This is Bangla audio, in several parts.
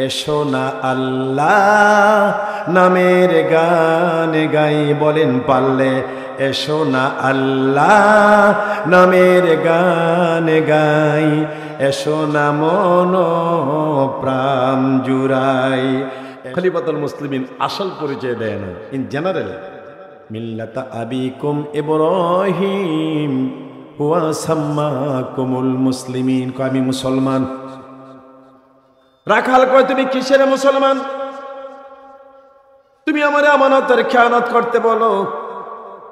এসো না আল্লাহ নামের গান গাই, বলেন পারলে এসো না আল্লাহ নামের গান গাই, এসো না মন প্রাণ জুড়াই। খলিফাতুল মুসলিমিন আসল পরিচয় দেয় না, ইন জেনারেল মিল্লাতা আবিকুম ইব্রাহিম হুয়া সাম্মাকুমুল মুসলিমিন। আমি মুসলমান। রাখাল কয় তুমি কিসের মুসলমান? তুমি আমার আমানতের খেয়ানত করতে বলো।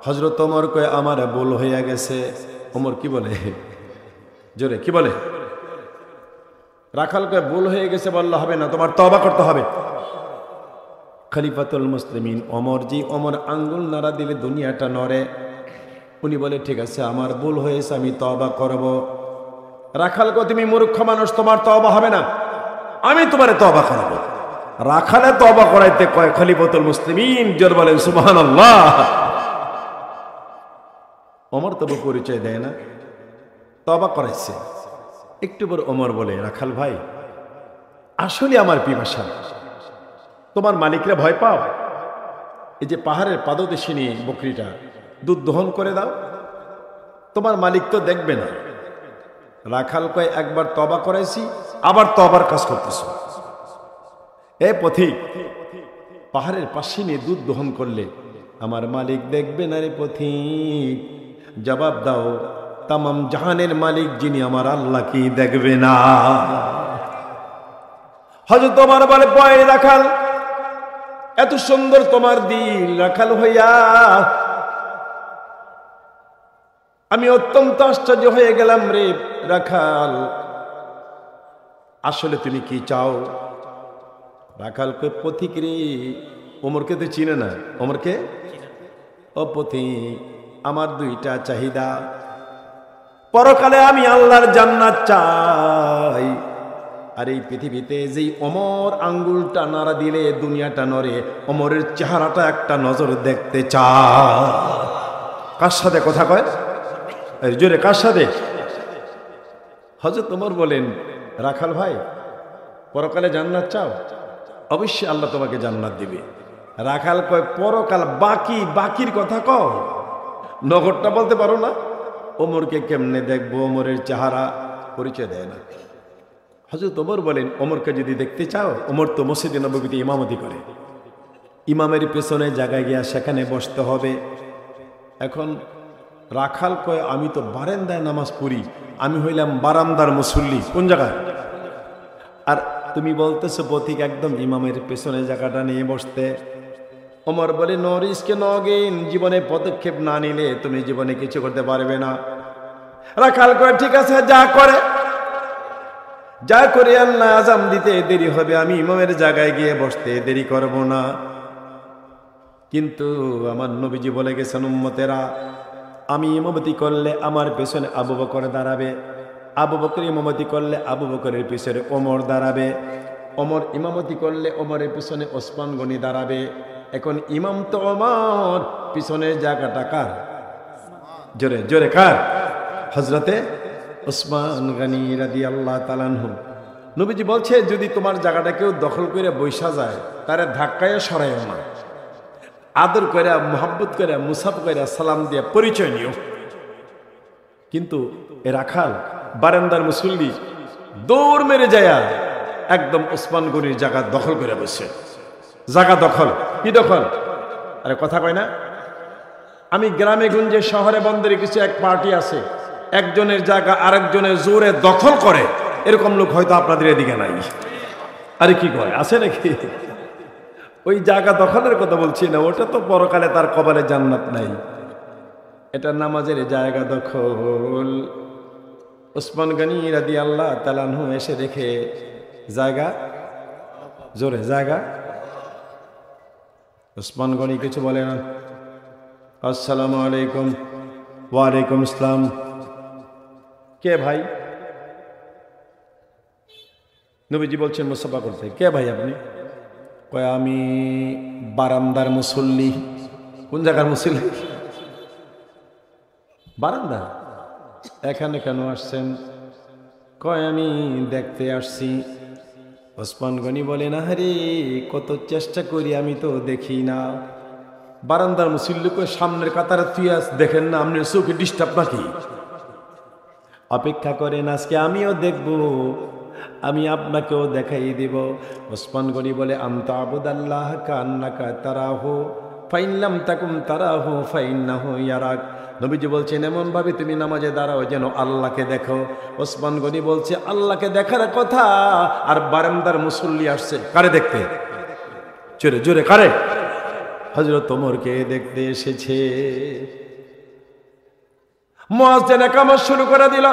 হযরত ওমর কয় আমার ভুল হইয়া গেছে। ওমর কি বলে? জোরে কি বলে? রাখাল কয় ভুল হয়ে গেছে বললে হবে না, তোমার তওবা করতে হবে। খলিফাতুল মুসলিমিন ওমর জি, ওমর আঙ্গুল নাড়া দিলে দুনিয়াটা নড়ে। উনি বলে ঠিক আছে আমার ভুল হয়েছে, আমি তওবা করব। রাখাল কয় তুমি মূর্খ মানুষ, তোমার তওবা হবে না, আমি তোমারে তওবা করাবো। রাখালে তওবা করাইতে কয় খলিফাতুল মুসলিমিন, জোর বলেন সুবহানাল্লাহ। ওমর তবু পরিচয় দেয় না, তওবা করাইছে। একটু পর ওমর বলে রাখাল ভাই আসলে আমার পিপাসা, তোমার মালিকরা ভয় পাও, এই যে পাহাড়ের পাদদেশে নিয়ে বকরিটা দুধ দহন করে দাও, তোমার মালিক তো দেখবে না। রাখাল কয় একবার তওবা করাইছি, আবার তওবার কাজ করতেছ। এ পথিক, পাহাড়ের পাশে নিয়ে দুধ দহন করলে আমার মালিক দেখবে না রে পথিক? জবাব দাও, তামাম জাহানের মালিক যিনি আমার আল্লাহ কি দেখবে না? হযরত ওমর বলে পয় রাখাল, এত সুন্দর তোমার দিল রাখাল হইয়া আমি অত্যন্ত আশ্চর্য হয়ে গেলাম রে রাখাল, আসলে তুমি কি চাও? রাখাল কই পথিক রে, ওমরকে তো চিনে না। ওমরকে, ও পথিক আমার দুইটা চাহিদা, পরকালে আমি আল্লাহর জান্নাত চাই, আর এই পৃথিবীতে যেই ওমর আঙ্গুলটা নাড়া দিলে দুনিয়াটা নড়ে, ওমরের চেহারাটা একটা নজর দেখতে চাই। কার সাথে কথা কয়? জোরে কার সাথে? হযরত ওমর বলেন রাখাল ভাই পরকালে জান্নাত চাও? অবশ্যই আল্লাহ তোমাকে জান্নাত দিবে। রাখাল কয় পরকাল বাকি, বাকির কথা কও, নগরটা বলতে পারো না? ওমরকে কেমনে দেখবো? ওমরের চেহারা পরিচয় দেয় না। হযরত ওমর বলেন ওমরকে যদি দেখতে চাও, ওমর তো মসজিদে নববীতে ইমামতি করে, ইমামের পেছনে জায়গায় গিয়া সেখানে বসতে হবে। এখন রাখাল কয় আমি তো বারান্দায় নামাজ পড়ি, আমি হইলাম বারান্দার মুসল্লি। কোন জায়গায়? আর তুমি বলতেছো পথিক একদম ইমামের পেছনে জায়গাটা নিয়ে বসতে। ওমর বলে নো রিস্ক নো গেইন, জীবনে পদক্ষেপ না নিলে তুমি জীবনে কিছু করতে পারবে না। রাখাল কয় ঠিক আছে, যা করে যা করে আল্লাহ আজাম দিতে দেরি হবে, আমি ইমামের জায়গায় গিয়ে বসতে দেরি করব না। কিন্তু আমার নবীজি বলে গেছেন উম্মতেরা আমি ইমামতি করলে আমার পেছনে আবু বকর দাঁড়াবে, আবু বকর ইমামতি করলে আবু বকরের পিছনে ওমর দাঁড়াবে, ওমর ইমামতি করলে ওমরের পিছনে ওসমান গনি দাঁড়াবে। এখন ইমাম তো ওমর, পিছনের জায়গাটা কার? জোরে জোরে কার? হযরতে ওসমান গনি রাদিয়াল্লাহু তাআলা আনহু। নবীজি বলছে যদি তোমার জায়গাটা কেউ দখল করে বৈশা যায়, তারে ধাক্কায় সরাইও না, আদর করে মোহাব্বত করে মুসাফ করে সালাম দিয়ে পরিচয় নিও। কিন্তু এ রাখাল বারান্দার মুসল্লি দৌড় মেরে যায় একদম ওসমান গনির জায়গা দখল করে বসে। জায়গা দখল, কি দখল? আরে কথা কয় না। আমি গ্রামে গঞ্জে শহরে বন্দরে কিছু এক পার্টি আছে, একজনের জায়গা আরেকজনের জোরে দখল করে, এরকম লোক হয়তো আপনাদের এদিকে নাই। আরে কি কয়, আছে নাকি? ওই জায়গা দখলের কথা বলছি না, ওটা তো পরকালে তার কপালে জান্নাত নাই, এটা নামাজের জায়গা দখল। ওসমান গনি রাদিয়াল্লাহু তাআলা আনহু এসে দেখে জায়গা, জোরে জায়গা। ওসমান গনি কিছু বলে না, আসসালামু আলাইকুম। ওয়ালাইকুম আসসালাম। কে ভাই? নবীজি বলছেন মুসাফা করতে। কে ভাই আপনি? কয় আমি বারান্দার মুসল্লি। কোন জায়গার মুসল্লি? বারান্দা। এখানে কেন আসছেন? কয় আমি দেখতে আসছি ওসমান গনি বলেন, আরে কত চেষ্টা করি আমি তো দেখি না। বারান্দার মুসল্লিকে সামনের কাতারে তুই দেখেন না, আপনার চোখে ডিস্টার্ব নাকি? অপেক্ষা করেন, আজকে আমিও দেখব, আমি আপনাকেও দেখাই দেব। ওসমান গনি বলে, আনতা আবুদাল্লাহ কান্নাকা তারাহু ফাইনলাম তাকুম তারাহু ফাইন্নাহু ইয়ারাক। নবীজি বলছেন, এমন ভাবে তুমি নামাজে দাঁড়াও যেন আল্লাহকে দেখো। ওসমান গনি বলছে, আল্লাহকে দেখার কথা, আর বারান্দার মুসল্লি আসছে কারে দেখতে? জোরে জোরে কারে? হযরত ওমরকে দেখতে এসেছে। মুয়াজ্জিন ইকামত শুরু করে দিল।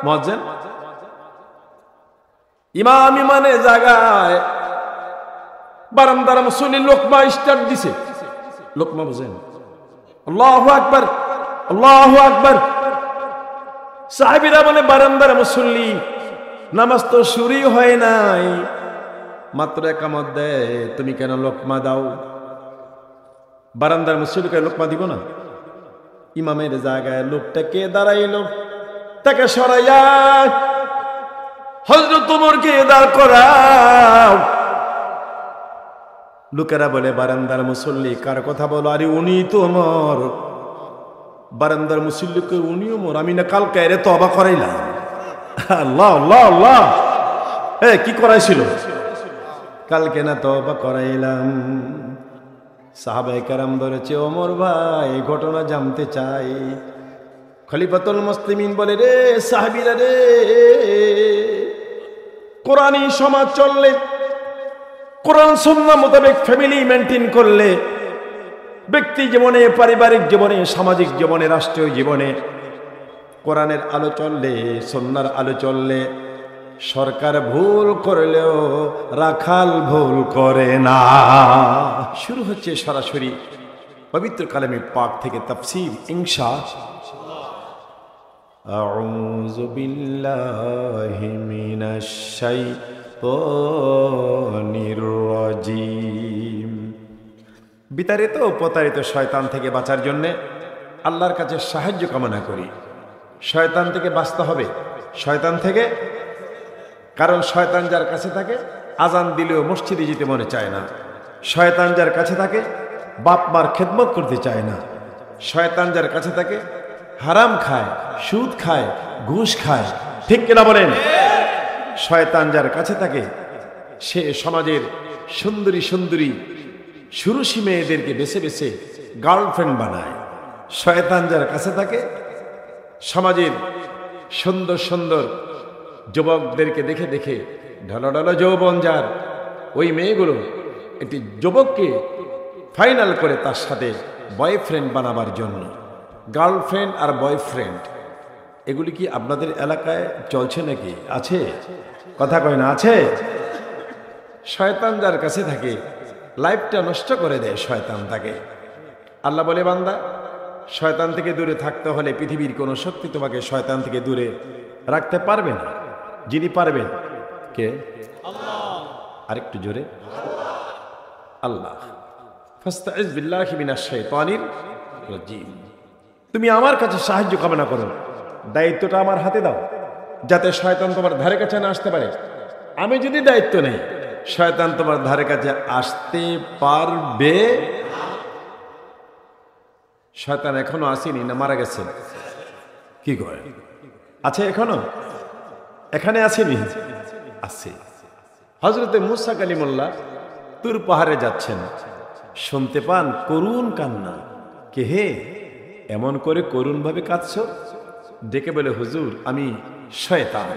মুয়াজ্জিন ইমামে জায়গায় বারান্দার মুসল্লি লোকমা স্টার্ট দিছে। লোকমা বুঝেন? আল্লাহু আকবার, আল্লাহু আকবার। সাহাবীরা বলে, বারান্দার মুসল্লি, নামাজ তো শুরুই হয় নাই, মাত্র ইকামত দেয়, তুমি কেন লোকমা দাও? বারান্দার মুসল্লিকে লোকমা দিব না? ইমামের জায়গায় লোকটাকে দাঁড়াইল, তাকে সরাইয়া হযরত ওমরকে দাঁড় করাও। লোকেরা বলে, বারান্দার মুসল্লি কার কথা বলো? আরে উনি তো ওমর। বারান্দার মুসল্লিকে উনি ওমর? আমি না কালকে এরে তওবা করাইলাম। আল্লাহ আল্লাহ আল্লাহ, কি করাইছিল? কালকে না তওবা করাইলাম। সাহাবায়ে কেরাম ধরেছে, ওমর ভাই ঘটনা জানতে চাই। খলিফাতুল মুসলিমিন বলে, রে সাহাবীরা রে, কোরআনী সমাজ চললে, কোরআন সুন্নাহ মোতাবেক ফ্যামিলি মেনটেন করলে, ব্যক্তি জীবনে, পারিবারিক জীবনে, সামাজিক জীবনে, রাষ্ট্রীয় জীবনে কোরআনের আলো চললে, সুন্নাহর আলো চললে, সরকার ভুল করলেও রাখাল ভুল করে না। শুরু হচ্ছে সরাসরি পবিত্র কালামে পাক থেকে তাফসীর ইনশাআল্লাহ। আউযু বিল্লাহি মিনাশ শাইতানির রাজীম। বিতাড়িত ও প্রতারিত শয়তান থেকে বাঁচার জন্য আল্লাহর কাছে সাহায্য কামনা করি। শয়তান থেকে বাঁচতে হবে, শয়তান থেকে। কারণ শয়তান যার কাছে থাকে, আজান দিলেও মসজিদে যেতে মনে চায় না। শয়তান যার কাছে থাকে, বাপ মার খেদমত করতে চায় না। শয়তান যার কাছে থাকে, হারাম খায়, সুদ খায়, ঘুষ খায়। ঠিক কিনা বলেন? শয়তান যার কাছে থাকে, সে সমাজের সুন্দরী সুন্দরী সুরুষী মেয়েদেরকে বেছে বেছে গার্লফ্রেন্ড বানায়। শয়তান যার কাছে থাকে, সমাজের সুন্দর সুন্দর যুবকদেরকে দেখে দেখে ঢলঢল যৌবন যার, ওই মেয়েগুলো একটি যুবককে ফাইনাল করে তার সাথে বয়ফ্রেন্ড বানাবার জন্য। গার্লফ্রেন্ড আর বয়ফ্রেন্ড এগুলি কি আপনাদের এলাকায় চলছে নাকি? আছে? কথা কয় না, আছে? শয়তান যার কাছে থাকে, লাইফটা নষ্ট করে দেয় শয়তান তাকে। আল্লাহ বলে, বান্দা শয়তান থেকে দূরে থাকতে হলে পৃথিবীর কোনো শক্তি তোমাকে শয়তান থেকে দূরে রাখতে পারবে না। যিনি পারবেন কে? আল্লাহ। আরেকটু জোরে, আল্লাহ। ফাস্তাইজ বিল্লাহি মিনাশ শাইতানির রাজীম। তুমি আমার কাছে সাহায্য কামনা করো, দায়িত্বটা আমার হাতে দাও, যাতে শয়তান তোমার ধারে কাছে না আসতে পারে। আমি যদি দায়িত্ব নেই, শয়তান তোমার ধারে কাছে আসতে পারবে। শয়তান এখনো আসেনি না মারা গেছে? কি কয়? আছে এখনো? এখানে আসেনি? আছে। হযরতে মুসা কালিমুল্লাহ তুর পাহাড়ে যাচ্ছেন, শুনতে পান করুণ কান্না। কে হে এমন করে করুণ ভাবে কাঁদছ? ডেকে বলে, হুজুর আমি শয়তান।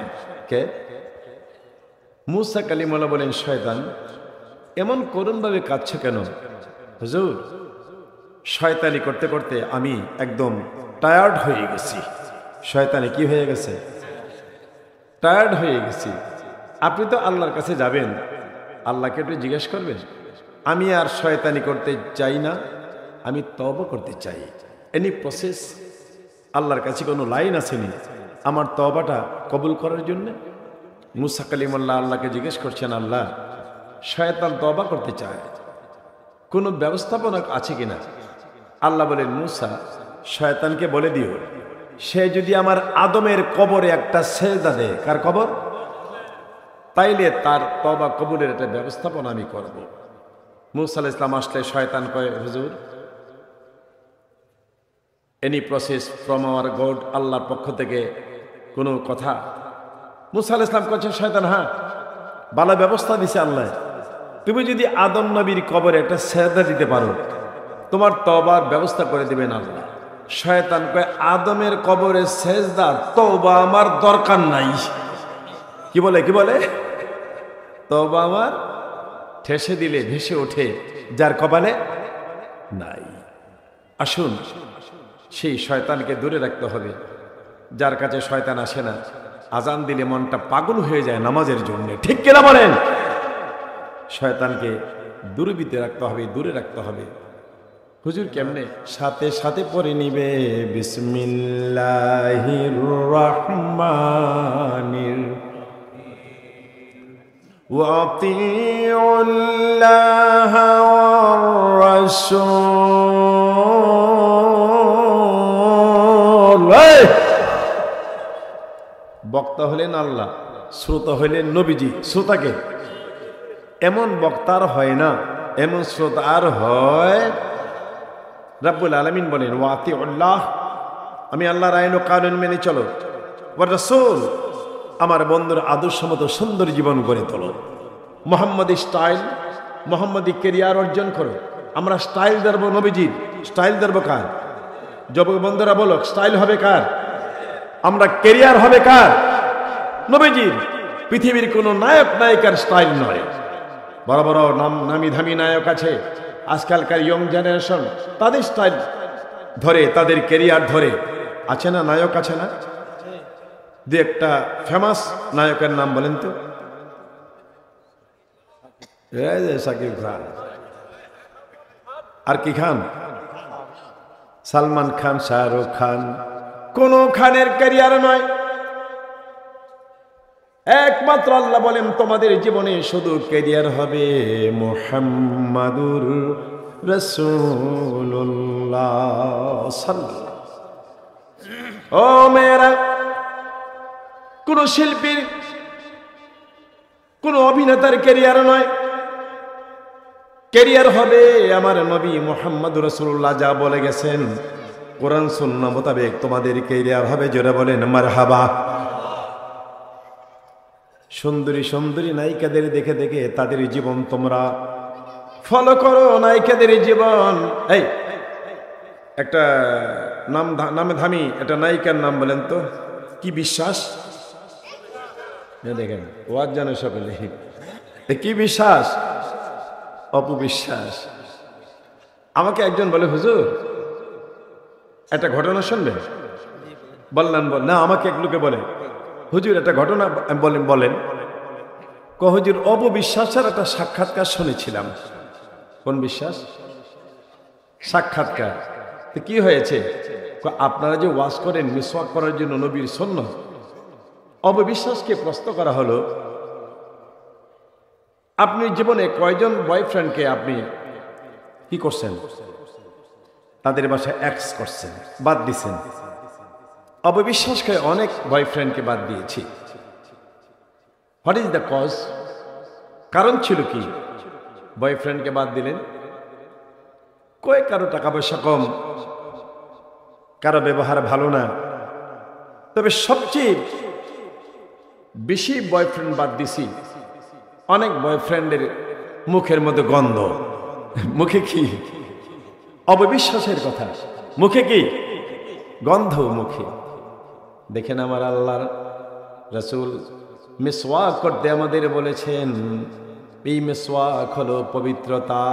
কে? মুসা কালিমুল্লাহ বলেন, শয়তান এমন করুণ ভাবে কাঁদছ কেন? হুজুর শয়তানি করতে করতে আমি একদম টায়ার্ড হয়ে গেছি। শয়তানি কি হয়ে গেছে? টায়ার্ড হয়ে গেছি। আপনি তো আল্লাহর কাছে যাবেন, আল্লাহকে একটু জিজ্ঞেস করবেন, আমি আর শয়তানি করতে চাই না, আমি তওবা করতে চাই। Any process? আল্লাহর কাছে কোনো লাইন আসেনি আমার তওবাটা কবুল করার জন্য? মুসা কালিমুল্লাহ আল্লাহকে জিজ্ঞেস করছেন, আল্লাহ শয়তান তওবা করতে চায়, কোনো ব্যবস্থাপনা আছে কিনা? আল্লাহ বলেন, মুসা শয়তানকে বলে দিও, সে যদি আমার আদমের কবরে একটা সেজদা দেয়। কার কবর? তাইলে তার তওবা কবুলের একটা ব্যবস্থাপনা আমি করব। মুসা আলাইহিস সালাম আসলে শয়তান কয়, হুজুর any process from our god, আল্লাহর পক্ষ থেকে কোনো কথা? মুসা আলাইহিস সালাম কইছে, শয়তান হ্যাঁ ভালো ব্যবস্থা দিছে আল্লাহ, তুমি যদি আদম নবীর কবরে একটা সেজদা দিতে পারো তোমার তওবার ব্যবস্থা করে দিবেন আল্লাহ। শয়তান কয়, আদমের কবরে সেজদা তওবা আমার দরকার নাই। কি বলে তওবা আমার ঠেসে দিলে ভেসে ওঠে যার কপালে নাই। আসুন সেই শয়তানকে দূরে রাখতে হবে, যার কাছে শয়তান আসে না। আজান দিলে মনটা পাগল হয়ে যায় নামাজের জন্য, ঠিক কিনা বলেন? শয়তানকে দূরবীতে রাখতে হবে, দূরে রাখতে হবে। হুজুর কেমনে? সাথে সাথে পড়ে নিবে বিসমিল্লাহির রহমানির ওয়া আতিউল্লাহ ওয়ার রাসূল। বক্তা হলেন আল্লাহ, শ্রোতা হইলেন নবীজি। শ্রোতাকে এমন বক্তার হয় না, এমন শ্রোতার হয় রব্বুল আলামিন বলেন ওয়া আতিউল্লাহ, আমি আল্লাহর আইন ও কানুন মেনে চলো, ওয়া রাসূল, আমার বন্ধুর আদর্শ মতো সুন্দর জীবন গড়ে তোলো। মোহাম্মদী স্টাইল, মোহাম্মদী কেরিয়ার অর্জন করো। আমরা স্টাইল ধরবো নবীজির, স্টাইল ধরবো কার? যুবক বন্ধুরা বলো, স্টাইল হবে কার? আমরা কেরিয়ার হবে কার? নবীজির। পৃথিবীর কোনো নায়ক নায়িকার স্টাইল নয়। বড় বড় নামি ধামি নায়ক আছে, আজকালকার ইয়ং জেনারেশন তাদের স্টাইল ধরে, তাদের কেরিয়ার ধরে। আছে না নায়ক? আছে না? দু একটা ফেমাস নায়কের নাম বলেন তো। শাকিব খান, আর কি খান? সালমান খান, শাহরুখ খান। কোন খানের ক্যারিয়ার নয়। একমাত্র আল্লাহ বলেন তোমাদের জীবনে শুধু ক্যারিয়ার হবে মুহাম্মাদুর রাসূলুল্লাহ সাল্লাল্লাহু। ও মেয়েরা, কোন শিল্পীর, কোন অভিনেতার ক্যারিয়ার নয়। ক্যারিয়ার হবে আমার নবী মুহাম্মাদুর রাসূলুল্লাহ যা বলে গেছেন কোরআন সুন্নাহ মোতাবেক তোমাদের ক্যারিয়ার হবে। জোরে বলেন মারহাবা। সুন্দরী সুন্দরী নায়িকাদের দেখে দেখে তাদের জীবন তোমরা ফলো করো। নায়িকাদের জীবন, এই একটা নামে ধামি একটা নায়িকার নাম বলেন তো। কি বিশ্বাস? দেখেন ওয়াজ জানে সকলে। কি বিশ্বাস? অপবিশ্বাস। আমাকে একজন বলে, হুজুর একটা ঘটনা শুনবেন? বললেন না, আমাকে এক লোকে বলে, হুজুর একটা ঘটনা বলেন। হুজুর অপবিশ্বাসের একটা সাক্ষাৎকার শুনেছিলাম। কোন বিশ্বাস? সাক্ষাৎকার। তো কি হয়েছে? আপনারা যে ওয়াজ করেন মিসওয়াক করার জন্য নবীর সুন্নাহ, অপবিশ্বাসকে প্রশ্ন করা হলো, আপনি জীবনে কয়জন বয়ফ্রেন্ডকে আপনি কি করছেন? তাদের বাসায় এক্স করছেন, বাদ দিছেন। অপবিশ্বাসকে অনেক বয়ফ্রেন্ডকে বাদ দিয়েছি। What is the cause? কারণ ছিল কি বয়ফ্রেন্ডকে বাদ দিলেন? কয় কারো টাকা পয়সা কম, কারো ব্যবহার ভালো না। তবে সবচেয়ে বেশি বয়ফ্রেন্ড বাদ দিছি, অনেক বয়ফ্রেন্ডের মুখের মধ্যে গন্ধ। মুখে কি? অপবিশ্বাসের কথা। মুখে কি? গন্ধ মুখে। দেখেন আমার আল্লাহর রাসূল মিসওয়াক করতে আমাদের বলেছেন, এই মিসওয়াক হলো পবিত্রতা।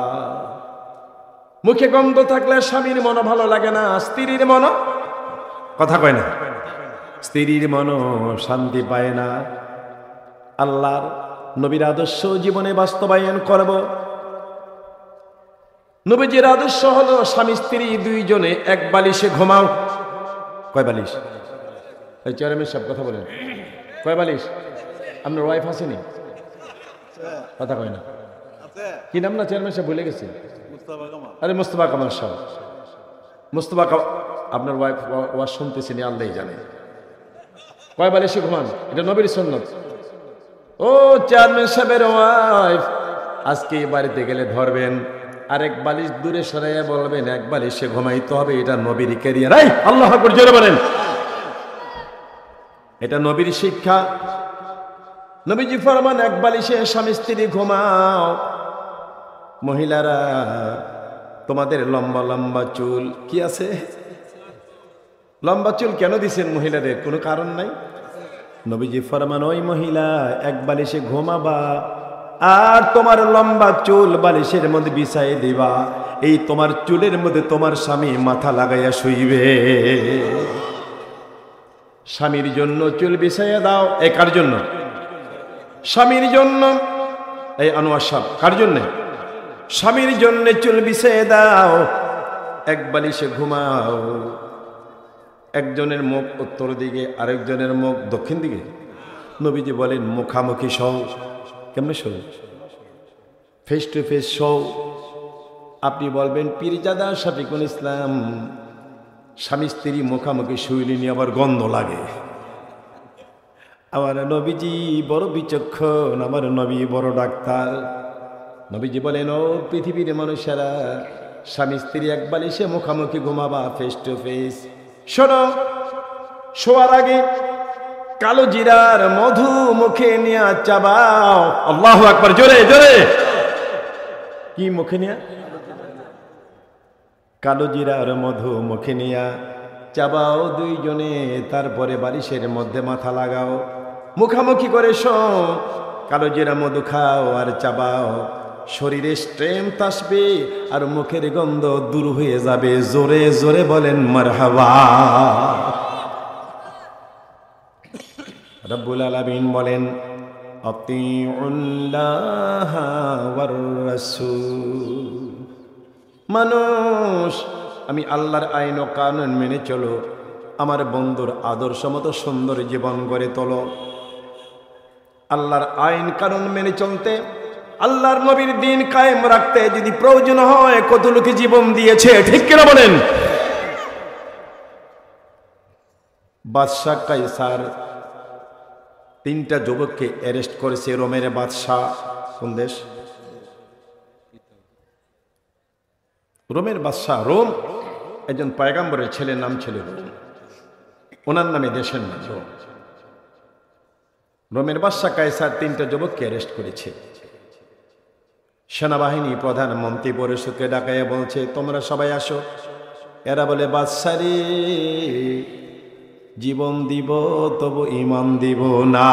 মুখে গন্ধ থাকলে স্বামীর মন ভালো লাগে না, স্ত্রীর মন, কথা কয় না, স্ত্রীর মন শান্তি পায় না। আল্লাহর নবীর আদর্শ জীবনে বাস্তবায়ন করব। নবীজির আদর্শ হলো স্বামী স্ত্রী দুইজনে এক বালিশে ঘুমাও। কয় বালিশ? এই চেয়ারম্যান সব কথা বলেন, কয় বালিশ? আপনার ওয়াইফ আসেনি? কথা কয় না। কি নাম না চেয়ারম্যান সাহেব? ভুলে গেছে। আরে মোস্তফা কামাল সাহেব। মোস্তফা আপনার ওয়াইফ ওয়াজ শুনতেছেন, আল্লাহই জানে। কয় বালিশে ঘুমান? এটা নবীর সুন্নাত। ও চেয়ারম্যান সাহেবের ওয়াইফ, আজকে বাড়িতে গেলে ধরবেন, আরেক বালিশ দূরে সরাইয়া বলবেন এক বালিশে ঘুমাইতে হবে, এটা নবীর ক্যারিয়ার। আল্লাহু আকবার, জোরে বলেন। এটা নবীর শিক্ষা। নবীজি ফরমান এক বালিশে স্বামী স্ত্রী ঘুমাও। মহিলারা, তোমাদের লম্বা লম্বা চুল কি আছে? লম্বা চুল কেন দিছেন মহিলাদের? কোনো কারণ নাই। নবীজি ফরমান ওই মহিলা এক বালিশে ঘুমাবা আর তোমার লম্বা চুল বালিশের মধ্যে বিছাই দিবা। এই তোমার চুলের মধ্যে তোমার স্বামী মাথা লাগাইয়া শুইবে। স্বামীর জন্য চুল বিছাইয়া দাও। এ কার জন্য? স্বামীর জন্য। এই আনোয়ার সাহেব, কার জন্য? স্বামীর জন্য চুল বিছাইয়া দাও, এক বালিশে ঘুমাও। একজনের মুখ উত্তর দিকে, আরেকজনের মুখ দক্ষিণ দিকে। নবীজি বলেন মুখামুখি শও। কেমনে show? Face to face show. আপনি বলবেন পীরজাদা শফিকুল ইসলাম, স্বামী স্ত্রী মুখামুখি শুইলিনি আবার গন্ধ লাগে। আমার নবীজি বড় বিচক্ষণ, আমার নবী বড় ডাক্তার। নবীজি বলেন ও পৃথিবীর মানুষেরা, স্বামী স্ত্রী এক বালিশে মুখামুখি ঘুমাবা, ফেস টু ফেস। শোনো, শোয়ার আগে কালো জিরার মধু মুখে নিয়ে চাবাও। আল্লাহু আকবার, জোরে জোরে। কি মুখে নিয়ে? কালো জিরার মধু মুখে নিয়ে চাবাও দুইজনে, তারপরে বালিশের মধ্যে মাথা লাগাও, মুখামুখি করে শো। কালো জিরা মধু খাও আর চাবাও, শরীরে স্ট্রেংথ আসবে আর মুখের গন্ধ দূর হয়ে যাবে। জোরে জোরে বলেন মারহাবা। রব্বুল আলামিন বলেন আতিউল্লাহ ওয়ার রাসূল। মানুষ, আমি আল্লাহর আইন ও কানুন মেনে চলো, আমার বন্ধুর আদর্শ মতো সুন্দর জীবন গড়ে তোলো। আল্লাহর আইন কানুন মেনে চলতে, আল্লাহর নবীর দিন কায়েম রাখতে যদি প্রয়োজন হয়, কত লোকে জীবন দিয়েছে, ঠিক কিনা বলেন? বাদশাহ কায়সার তিনটা যুবককে অ্যারেস্ট করেছে। রোমের বাদশাহ, কোন দেশ? রোমের বাদশাহ। রোম একজন পয়গম্বরের ছেলের নাম ছিল রোম, ওনার নামে দেশের নাম রোম। রোমের বাদশাহ কায়সার তিনটা যুবককে অ্যারেস্ট করেছে। সেনাবাহিনী প্রধানমন্ত্রী পরিষদকে ডাকাইয়া বলছে তোমরা সবাই আসো। এরা বলে বাদশা রে, জীবন দিব তবু ঈমান দিব না।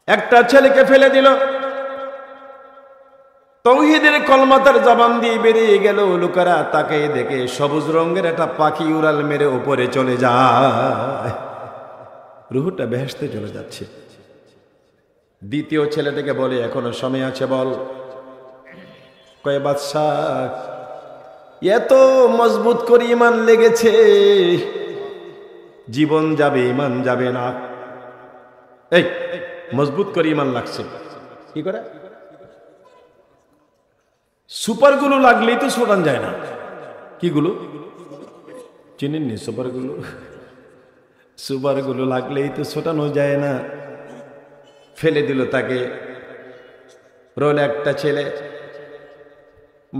একটা ছেলেকে ফেলে দিল, তৌহিদের কলমাতার জবান দিয়ে বেরিয়ে গেল। লোকেরা তাকে দেখে সবুজ রঙের একটা পাখি উড়াল মেরে উপরে চলে যায়, রুহটা বেহেশতে চলে যাচ্ছে। দ্বিতীয় ছেলেটাকে বলে এখনো সময় আছে, বল। কয় বাদশাহ, এত মজবুত করে ঈমান লেগেছে, জীবন যাবে ঈমান যাবে না। এই মজবুত করে ঈমান লাগছে কি করে? সুপারগুলো লাগলেই তো ছোটান যায় না। কিগুলো চিনেননি? সুপারগুলো লাগলেই তো ছোটানো যায় না। ফেলে দিল তাকে। রোল একটা ছেলে।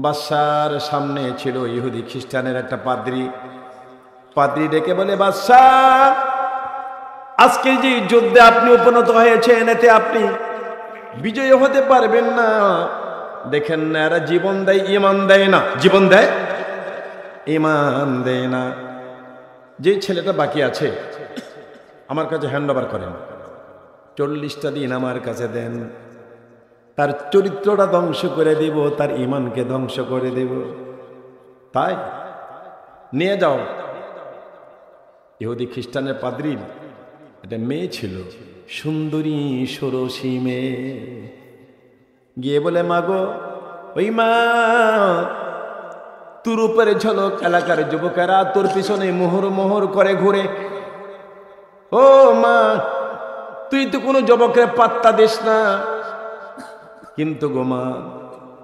বাদশার সামনে ছিল ইহুদি খ্রিস্টানের একটা পাদ্রী। পাদ্রী ডেকে বলে বাদশাহ, আজকে যে যুদ্ধে আপনি উপনীত হয়েছেন, এতে আপনি বিজয়ী হতে পারবেন না। দেখেন না, এরা জীবন দেয় ঈমান দেয় না। জীবন দেয়, ঈমান দেয় না। যে ছেলেটা বাকি আছে আমার কাছে হ্যান্ড ওভার করেন, 40টা দিন আমার কাছে দেন, তার চরিত্রটা ধ্বংস করে দিব, তার ঈমানকে ধ্বংস করে দেব। তাই নিয়ে যাও। ইহুদি খ্রিস্টানের পাদ্রীর একটা মেয়ে ছিল, সুন্দরী ষোড়শী মেয়ে। গিয়ে বলে মাগো, ওই মা, তোর উপরে ঝলক এলাকার যুবকেরা তোর পিছনে মোহর মোহর করে ঘুরে। ও মা, তুই তো কোনো যুবকের পাত্তা দিস না। কিন্তু গো মা,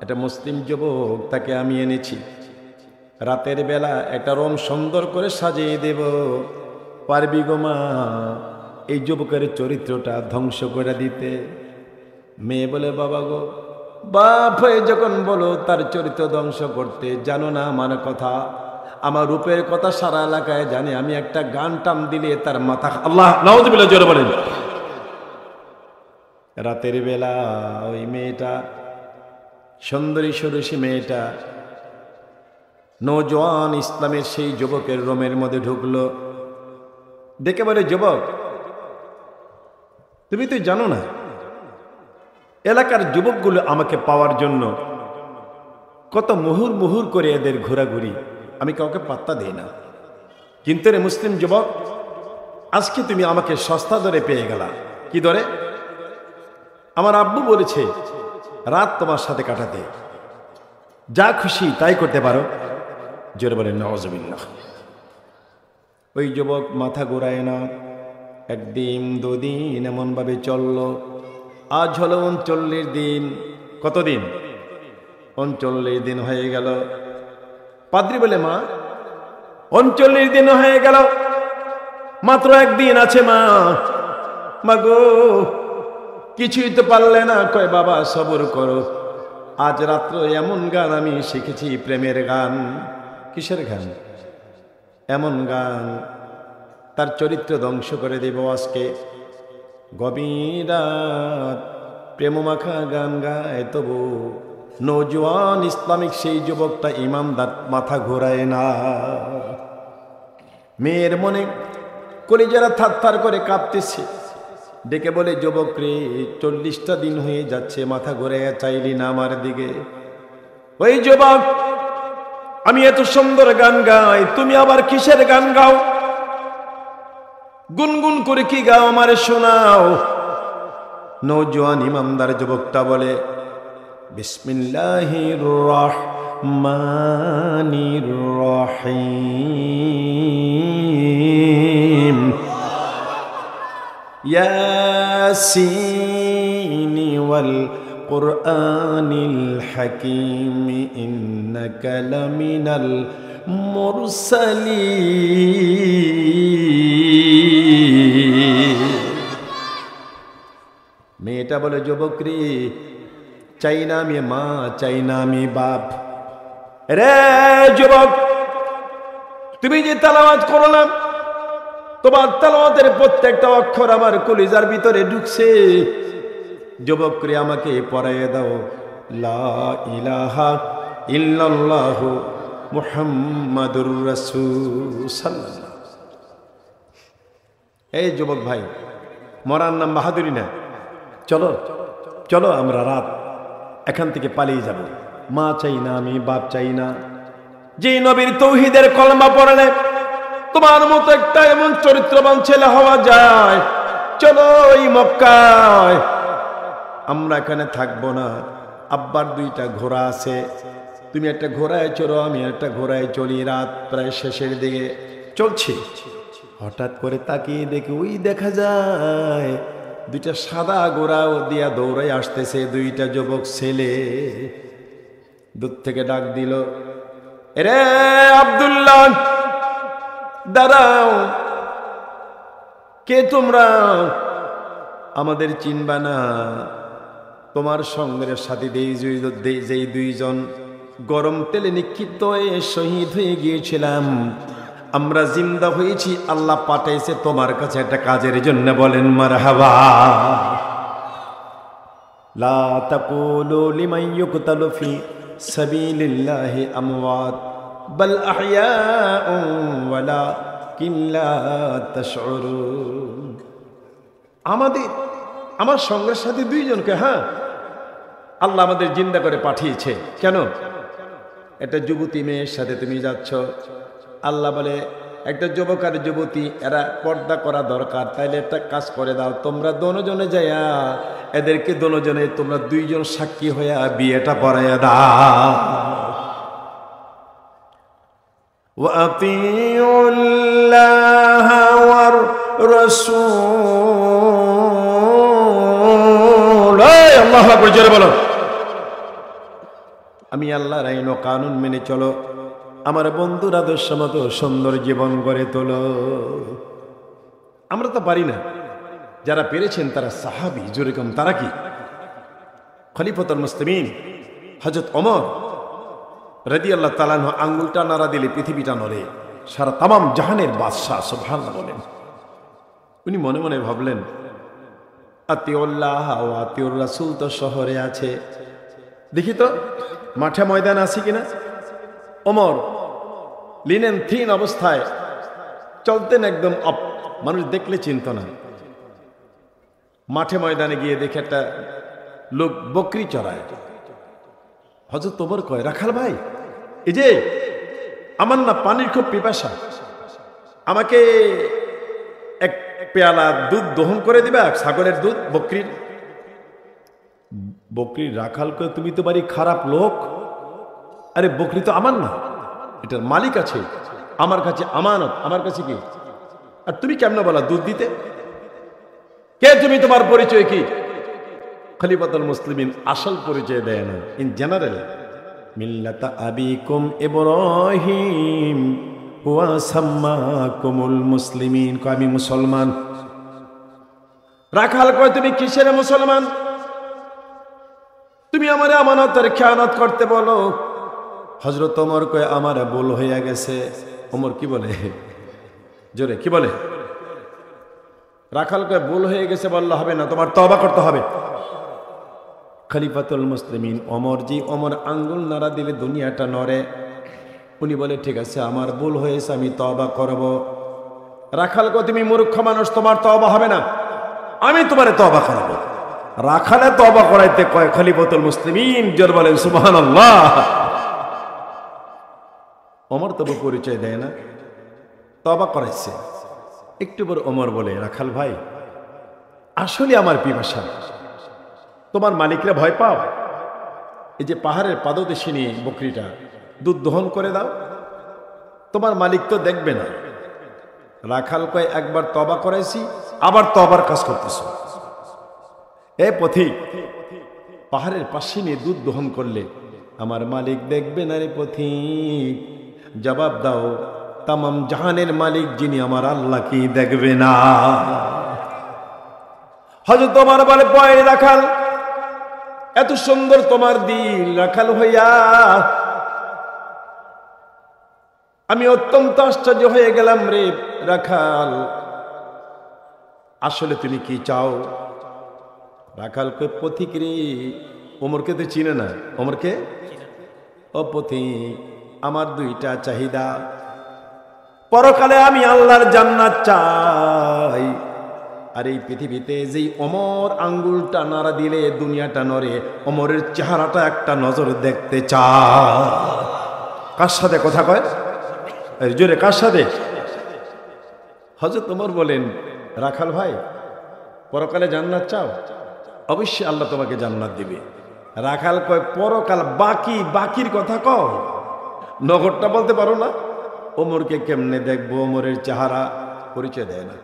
একটা মুসলিম যুবক, তাকে আমি এনেছি, রাতের বেলা একটা রুম সুন্দর করে সাজিয়ে দেব, পারবি গো মা? এই যুবকের চরিত্রটা ধ্বংস করে দিতে। মেয়ে বলে, বাবা গো, বাপ হয়ে যখন বলো তার চরিত্র ধ্বংস করতে, জানো না আমার কথা, আমার রূপের কথা সারা এলাকায় জানে, আমি একটা গান টান দিলে তার মাথা। আল্লাহ নাউযুবিল্লাহ, জোরে বলেন। রাতের বেলা ওই মেয়েটা, সুন্দরী সুরসী মেয়েটা, নওজোয়ান ইসলামের সেই যুবকের রুমের মধ্যে ঢুকলো। দেখে বলে, যুবক, তুমি তো জানো না এলাকার যুবকগুলো আমাকে পাওয়ার জন্য কত মুহুর মুহুর করে এদের ঘোরাঘুরি, আমি কাউকে পাত্তা দেই না, কিন্তু রে মুসলিম যুবক, আজকে তুমি আমাকে সস্তা দরে পেয়ে গেলা। কি দরে? আমার আব্বু বলেছে রাত তোমার সাথে কাটাতে, যা খুশি তাই করতে পারো। জোরে বলেন নাউযুবিল্লাহ। ওই যুবক মাথা ঘোরায় না। একদিন দুদিন এমন ভাবে চলল। আজ হলো 39 দিন। কতদিন? 39 দিন হয়ে গেল। পাদ্রী বলে, মা 39 দিন হয়ে গেল, মাত্র একদিন আছে মা। মাগো কিছুই তো পারলে না। কয়, বাবা সবর করো, আজ রাত্র এমন গান আমি শিখেছি, প্রেমের গান। কিসের গান? এমন গান তার চরিত্র ধ্বংস করে দেব আজকে। গভীর রাত প্রেমমাখা গান গায়, তবু নওজোয়ান ইসলামিক সেই যুবকটা ইমানদার, মাথা ঘোরায় না। মেয়ের মনে কলিজারা থারথার করে কাঁপতেছে। ডেকে বলে, যুবক রে, 40টা দিন হয়ে যাচ্ছে, মাথা ঘুরাইয়া চাইলি না আমার দিকে। ওই যুবক, আমি এত সুন্দর গান গাই, তুমি আবার কিসের গান গাও? গুনগুন করে কি গাও, আমারে শোনাও। নওজোয়ান ইমানদার যুবকটা বলে, বিসমিল্লাহির রহমানির রহিম, ইয়াসিন ওয়াল কুরআনিল হাকিম, ইন্নাকা লামিনাল মুরসালিন। মেয়েটা বলে, যুবক রে, চাই না আমি মা, চাই না আমি বাপ। রে যুবক, তুমি যে তেলাওয়াত করলাম, তোমার তেলাওয়াতের প্রত্যেকটা অক্ষর আমার কলিজার ভিতরে ঢুকছে। যুবক রে, আমাকে পড়াইয়ে দাও লা ইলাহা ইল্লাল্লাহু মুহাম্মাদুর রাসূল সাল্লাল্লাহু। এই যুবক ভাই, মরার নাম বাহাদুরি না। চলো চলো, আমরা রাত এখান থেকে পালিয়ে যাব। মা চাই না আমি, বাপ চাই না। যে নবীর তৌহিদের কলমা পড়লে তোমার মতো একটা এমন চরিত্রবান ছেলে হওয়া যায়, চলো এই মক্কায়। আমরা এখানে থাকবো না। আব্বার 2টা ঘোড়া আছে, তুমি একটা ঘোড়ায় চড়ো, আমি একটা ঘোড়ায় চলি। রাত প্রায় শেষের দিকে চলছি, হঠাৎ করে তাকিয়ে দেখি ওই দেখা যায় 2টা সাদা ঘোড়া দিয়া দৌড়াই আসতেছে 2টা যুবক ছেলে। দূর থেকে ডাক দিল, এরে আব্দুল্লাহ, দাঁড়াও। কে তোমরা? আমাদের চিনবা না। তোমার সঙ্গের সাথে যেই 2জন গরম তেলে নিক্ষিপ্ত হয়ে শহীদ হয়ে গিয়েছিলাম, আমরা জিন্দা হয়েছি, আল্লাহ পাঠাইছে তোমার কাছে একটা কাজের জন্য। বলেন মারহাবা। লা তাকুলু লিমান ইউকতালু ফি সাবিলিল্লাহি আমওয়াত বাল আহইয়াউ ওয়ালাকিন লা তাশউরুন। আমার সঙ্গের সাথে 2জনকে, হ্যাঁ, আল্লাহ আমাদের জিন্দা করে পাঠিয়েছে। কেন? একটা যুবতী মেয়ের সাথে তুমি যাচ্ছ। আল্লাহ বলে, একটা যুবক আর যুবতী, এরা পর্দা করা দরকার, তাইলে একটা কাজ করে দাও, তোমরা দোনোজনে যাইয়া এদেরকে দোনোজনে তোমরা 2জন সাক্ষী হইয়া বিয়েটা পড়াইয়া দাও। ওয়াতিউল্লাহ ওয়ার রাসূল। আল্লাহু আকবার, জোরে বলো। আমি আল্লাহর আইন ও কানুন মেনে চলো, আমার বন্ধুর আদর্শ মতো সুন্দর জীবন গড়ে তোলো। আমরা তো পারি না, যারা পেরেছেন তারা সাহাবী, যেরকম তারা কি খলিফাতুল মুসলিমিন হযরত ওমর রাদিয়াল্লাহু তাআলা আনহু আঙ্গুলটা নাড়া দিলে পৃথিবীটা নড়ে, সারা তামাম জাহানের বাদশাহ সুবহানাল্লাহ বলেন। উনি মনে মনে ভাবলেন আতিউল্লাহ ওয়া আতিউর রাসূল তো শহরে আছে, দেখি তো মাঠে ময়দান আছে কিনা। ওমর লিনেন থিন অবস্থায় চলতেন, একদম অপ, মানুষ দেখলে চিনত না। মাঠে ময়দানে গিয়ে দেখে একটা লোক বকরি চড়ায়। হযরত ওমর কয়, রাখাল ভাই, এই যে আমার না পানির খুব পিপাসা, আমাকে এক পেয়ালা দুধ দহন করে দিবা, সাগরের দুধ বকরির। বকরির রাখাল কয়, তুমি তো বাড়ি খারাপ লোক, আরে বকরি তো আমার না, এটার মালিক আছে, আমার কাছে আমানত, আমার কাছে কি, আর তুমি কেমনে বলা দুধ দিতে? কে তুমি, তোমার পরিচয় কি? খলিফাতুল মুসলিমিন আসল পরিচয় দেয় না, ইন জেনারেল মিল্লাতা আবিকুম ইব্রাহিম ওয়া সাম্মাকুমুল মুসলিমিন, কয় আমি মুসলমান। রাখাল কয়, তুমি কিসের মুসলমান? তুমি আমার আমানতের খেয়ানত করতে বলো। হযরত ওমর কয়, আমার ভুল হয়ে গেছে। ওমর কি বলে, জোরে কি বলে? রাখাল কয়, ভুল হয়ে গেছে বললে হবে না, তোমার তওবা করতে হবে। খলিফাতুল মুসলিমিন ওমর জি, ওমর আঙ্গুল নাড়া দিলে দুনিয়াটা নড়ে। উনি বলে, ঠিক আছে আমার ভুল হয়েছে, আমি তওবা করব। রাখাল কয়, তুমি মূর্খ মানুষ, তোমার তওবা হবে না, আমি তোমারে তওবা করাবো। রাখালে তওবা করাইতে কয় খলিফাতুল মুসলিমিন, জোর বলেন সুবহানাল্লাহ। ওমর তবু পরিচয় দেয় না, তওবা করাইছে। একটু পর ওমর বলে, রাখাল ভাই, আসলে আমার পিপাসা, তোমার মালিকরা ভয় পাও, এই যে পাহাড়ের পাদদেশে নিয়ে বকরিটা দুধ দহন করে দাও, তোমার মালিক তো দেখবে না। রাখাল কয়, একবার তওবা করাইছি, আবার তওবার কাজ করতেছ। এ পথিক, পাহাড়ের পাশে নিয়ে দুধ দহন করলে আমার মালিক দেখবে না রে পথিক, জবাব দাও, তামাম জাহানের মালিক যিনি আমার আল্লাহ কি দেখবে না? হযরত ওমর বলে, বয় রাখাল, এত সুন্দর তোমার দিল, রাখাল হইয়া আমি অত্যন্ত আশ্চর্য হয়ে গেলাম রে রাখাল, আসলে তুমি কি চাও? রাখাল কই, পথিক রে, ওমরকে তো চিনে না। ওমরকে, ও পথিক, আমার দুইটা চাহিদা, পরকালে আমি আল্লাহর জান্নাত চাই, আর এই পৃথিবীতে যেই ওমর আঙ্গুলটা নাড়া দিলে দুনিয়াটা নড়ে, ওমরের চেহারাটা একটা নজর দেখতে চাই। কার সাথে কথা কয়? জোরে, কার সাথে? হযরত ওমর বলেন, রাখাল ভাই, পরকালে জান্নাত চাও? অবশ্যই আল্লাহ তোমাকে জান্নাত দিবে। রাখাল কয়, পরকাল বাকি, বাকির কথা কও, নগরটা বলতে পারো না? ওমরকে কেমনে দেখবো? ওমরের চেহারা পরিচয় দেয় না।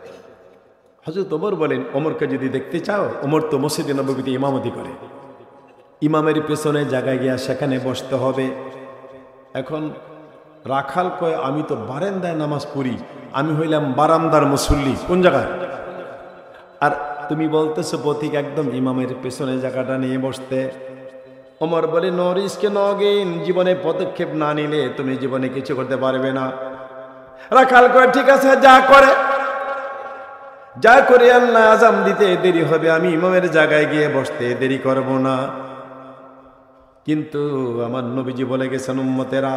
হযরত ওমর বলেন, ওমরকে যদি দেখতে চাও, ওমর তো মসজিদে নববীতে ইমামতি করে, ইমামের পেছনে জায়গায় গিয়া সেখানে বসতে হবে। এখন রাখাল কয়, আমি তো বারান্দায় নামাজ পড়ি, আমি হইলাম বারান্দার মুসল্লি। কোন জায়গায়? আর তুমি বলতেছো পথিক একদম ইমামের পেছনে জায়গাটা নিয়ে বসতে। ওমর বলে, নো রিস্কে নো গেইন, জীবনে পদক্ষেপ না নিলে তুমি জীবনে কিছু করতে পারবে না। রাখাল কয়, ঠিক আছে, যা করে আল্লাহ আজাম দিতে দেরি হবে, আমি ইমামের জায়গায় গিয়ে বসতে দেরি করব না। কিন্তু আমার নবীজি বলে গেছেন, উম্মতেরা,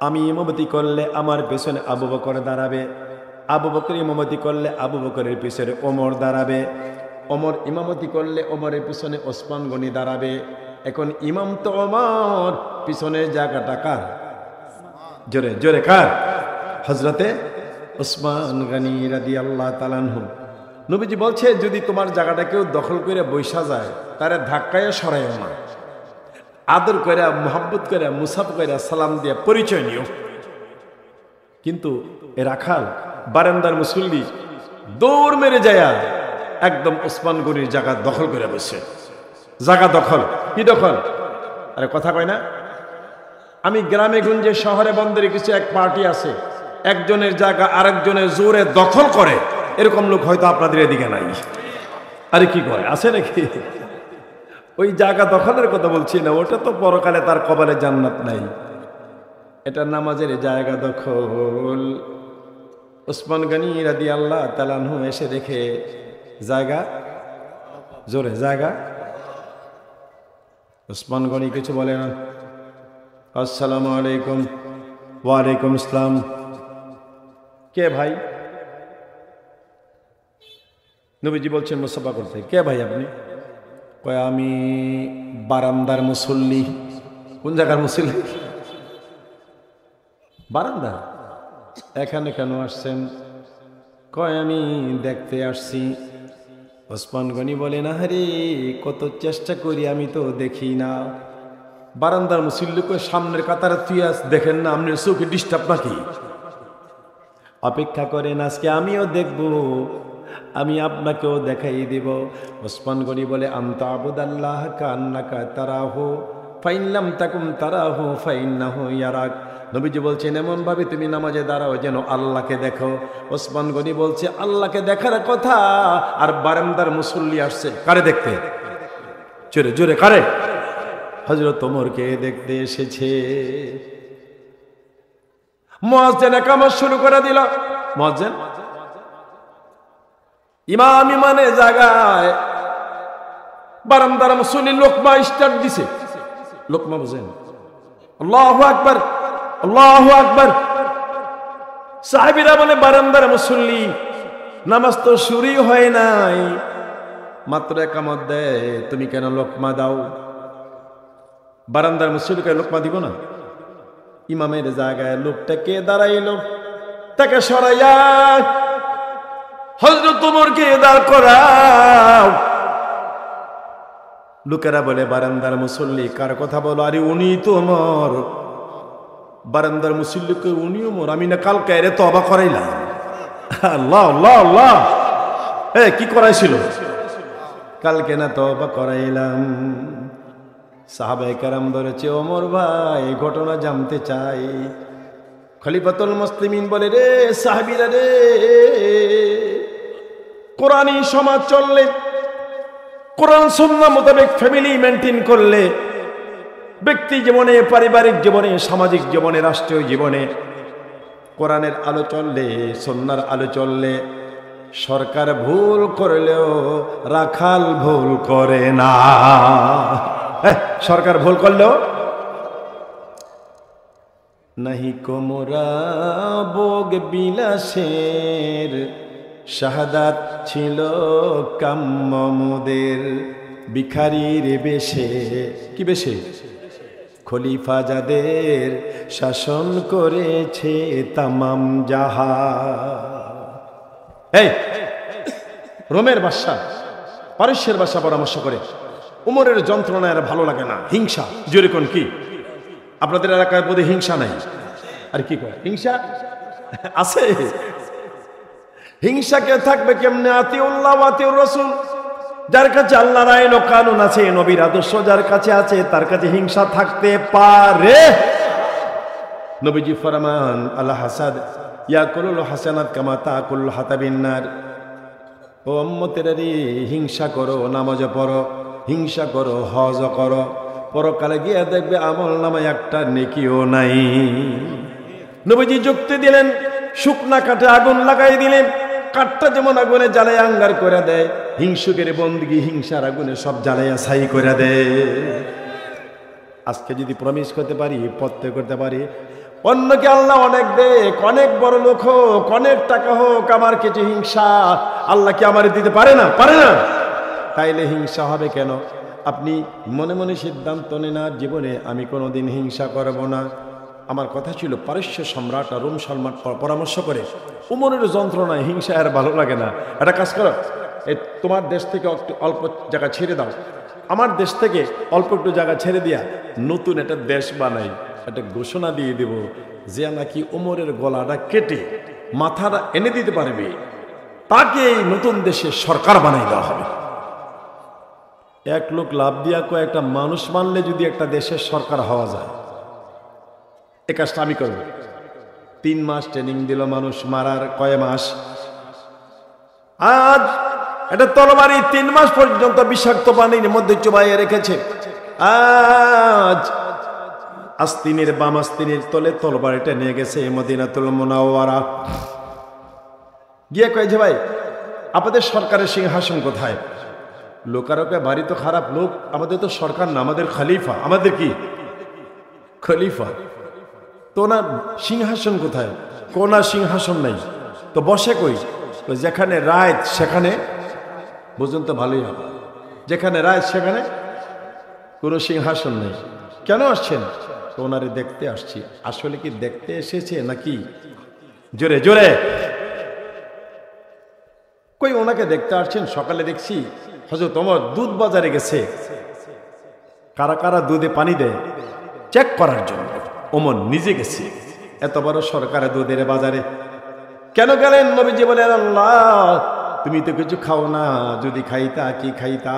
আমি ইমামতি করলে আমার পেছনে আবু বকর দাঁড়াবে, আবু বকর ইমামতি করলে আবু বকরের পিছনে ওমর দাঁড়াবে, ওমর ইমামতি করলে ওমরের পিছনে ওসমান গনি দাঁড়াবে। এখন ইমাম তো ওমর, পিছনের জায়গাটা কার? জোরে জোরে কার? হযরতে ওসমান গনি রাদিয়াল্লাহু তাআলা আনহু। নবীজি বলছে, যদি তোমার জায়গাটা কেউ দখল করে বৈশা যায়, তারে ধাক্কায় সরাইও না, আদর করে, মোহাব্বত করে, মুসাফ করে, সালাম দিয়ে পরিচয় নিও। কিন্তু এ রাখাল বারান্দার মুসল্লি দৌড় মেরে যায় একদম ওসমান গনির জায়গা দখল করে বসে। জায়গা দখল, কি দখল? আরে কথা কয় না। আমি গ্রামে গঞ্জে শহরে বন্দরে কিছু এক পার্টি আছে, একজনের জায়গা আরেকজনের জোরে দখল করে, এরকম লোক হয়তো আপনাদের এদিকে নাই। আরে কি কয়, আছে নাকি? ওই জায়গা দখলের কথা বলছি না, ওটা তো পরকালে তার কপালে জান্নাত নাই। এটা নামাজের জায়গা দখল। ওসমান গনি রাদিয়াল্লাহু তাআলা আনহু এসে দেখে জায়গা, জোরে জায়গা। ওসমান গনি কিছু বলে না। আসসালামু আলাইকুম। ওয়ালাইকুম আসসালাম। কে ভাই? নবীজি বলছেন মুসাফা করতে। কে ভাই আপনি? কয় আমি বারান্দার মুসল্লি। কোন জায়গার মুসল্লি? বারান্দা। এখানে কেন আসছেন? কয় আমি দেখতে আসছি। ওসমান গনি বলে না রে, কত চেষ্টা করি আমি তো দেখি না। বারান্দার মুসল্লিকে সামনের কাতারে তুই দেখেন না, আপনার চোখে ডিস্টার্ব নাকি? অপেক্ষা করেন, আজকে আমিও দেখব, আমি আপনাকেও দেখাই দেব। ওসমান গনি বলে আনতা আবুদাল্লাহ কান্নাকা তারাহু ফাইনলাম তাকুম তারাহু ফাইন্নাহু ইয়ারাক। নবীজি বলছেন এমন ভাবে তুমি নামাজে দাঁড়াও যেন আল্লাহকে দেখো। ওসমান গনি বলছে আল্লাহকে দেখার কথা, আর বারান্দার মুসল্লি আসছে কারে দেখতে? জোরে জোরে কারে? হযরত ওমরকে দেখতে এসেছে। মুয়াজ্জিন ইকামত শুরু করে দিল। মুয়াজ্জিন ইমাম ইমানে জায়গায় বারান্দার মুসল্লি লোকমা স্টার্ট দিছে। লোকমা বুঝেন? আল্লাহু আকবার, আল্লাহু আকবার। সাহাবীরা বলে বারান্দার মুসল্লি, নামাজ তো শুরুই হয় নাই, মাত্র ইকামত দেয়, তুমি কেন লোকমা দাও? বারান্দার মুসল্লিকে লোকমা দিব না? ইমামের জায়গায় লোকটাকে দাঁড়াইলো, তাকে সরাইয়া হযরত ওমরকে দাঁড় করাও। লোকেরা বলে বারান্দার মুসল্লি কার কথা বলো? আরে উনি তো ওমর। বারান্দার মুসল্লিকে উনি ওমর? আমি না কালকে এরে তওবা করাইলাম। আল্লাহ আল্লাহ আল্লাহ। কি করাইছিল? কালকে না তওবা করাইলাম। সাহাবায়ে কেরাম ধরেছে, ওমর ভাই ঘটনা জানতে চাই। খলিফাতুল মুসলিমিন বলে, রে সাহাবীরা রে, কোরআনী সমাজ চললে, কোরআন সুন্নাহ মোতাবেক ফ্যামিলি মেনটেন করলে, ব্যক্তি জীবনে, পারিবারিক জীবনে, সামাজিক জীবনে, রাষ্ট্রীয় জীবনে কোরআনের আলো চললে, সুন্নাহর আলো চললে, সরকার ভুল করলেও রাখাল ভুল করে না। সরকার ভুল করলেও নাহি কোমরা ভোগ বিলাসের, শাহাদাত ছিল কাম্য মোদের। ভিখারির বেশে, কি বেশে? খলিফা যাদের শাসন করেছে তামাম জাহান। এই রোমের বাদশা পারস্যের বাদশা পরামর্শ করে, উমরের যন্ত্রণা আর ভালো লাগে না, হিংসা। যেরকম কি আপনাদের এলাকায় বোধহয় হিংসা নাই? আর কি করে হিংসা আছে? হিংসাকে থাকবে কেমনে? আতিউল্লাহ ওয়া আতিউর রাসূল। যার কাছে আল্লাহর আইন ও কানুন আছে, নবীর আদর্শ যার কাছে আছে, তার কাছে হিংসা থাকতে পারে? নবীজি ফরমান আল হাসাদ ইয়াকুলুল হাসানাত কামা তাকুল হাতাবিন নার। ও উম্মতেরা রে, হিংসা করো, নামাজ পড়ো, হিংসা করো, হজ করো, পরকালে গিয়ে দেখবে আমল নামায় একটা নেকিও নাই। নবীজি যুক্তি দিলেন, শুকনা কাঠে আগুন লাগাই দিলেন, কাঠটা যেমন আগুনে জ্বালায় আঙ্গার করে দেয়, হিংসুকের বন্দগি হিংসার আগুনে সব জ্বালাইয়া ছাই করে দেয়। আজকে যদি প্রমিস করতে পারি, প্রত্যয় করতে পারি, অন্যকে আল্লাহ অনেক দেখ, অনেক বড় লোক হোক, অনেক টাকা হোক, আমার কিছু হিংসা আল্লাহ কি আমার দিতে পারে না? পারে না। তাইলে হিংসা হবে কেন? আপনি মনে মনে সিদ্ধান্ত নেন না, জীবনে আমি কোনোদিন হিংসা করব না। আমার কথা ছিল, পারস্য সম্রাট আর রোম সম্রাট পরামর্শ করে, উমরের যন্ত্রণায় হিংসা আর ভালো লাগে না, একটা কাজ করো, এই তোমার দেশ থেকে অল্প জায়গা ছেড়ে দাও, আমার দেশ থেকে অল্প একটু জায়গা ছেড়ে দিয়া নতুন একটা দেশ বানাই, একটা ঘোষণা দিয়ে দেব যে নাকি উমরের গলাটা কেটে মাথাটা এনে দিতে পারবে, তাকে এই নতুন দেশে সরকার বানাই দেওয়া হবে। এক লোক লাভ দিয়া কয়েকটা মানুষ মানলে যদি একটা দেশের সরকার হওয়া যায়, এ কাজটা আমি করব। 3 মাস ট্রেনিং দিল মানুষ মারার, কয় মাস। আজ এটা তরবারি 3 মাস পর্যন্ত বিষাক্ত পানির মধ্যে চুবাইয়ে রেখেছে। আজ আস্তিনের বাম আস্তিনের তলে তরবারিটা নিয়ে গেছে মদিনাতুল মুনাওয়ারা। গিয়ে কয় যে ভাই আপনাদের সরকারের সিংহাসন কোথায়? লোকারকে বাড়ি তো খারাপ লোক, আমাদের তো সরকার না, আমাদের খলিফা। আমাদের কি খলিফা? তো না সিংহাসন কোথায়? কোনা সিংহাসন নাই তো বসে কই? যেখানে রায় সেখানে, বুঝুন তো ভালোই হবে, যেখানে রায় সেখানে কোনো সিংহাসন নেই। কেন আসছেন? তো ওনারে দেখতে আসছি। আসলে কি দেখতে এসেছে নাকি? জোরে জোরে কই ওনাকে দেখতে আসছেন? সকালে দেখছি হযরত ওমর দুধ বাজারে গেছে, কারা কারা দুধে পানি দেয় চেক করার জন্য। ওমর নিজে গেছে। এত বড় সরকারের দুধের বাজারে কেন গেলেন? নবীজি বলেন আল্লাহ তুমি তো কিছু খাও না, যদি খাইতা কি খাইতা?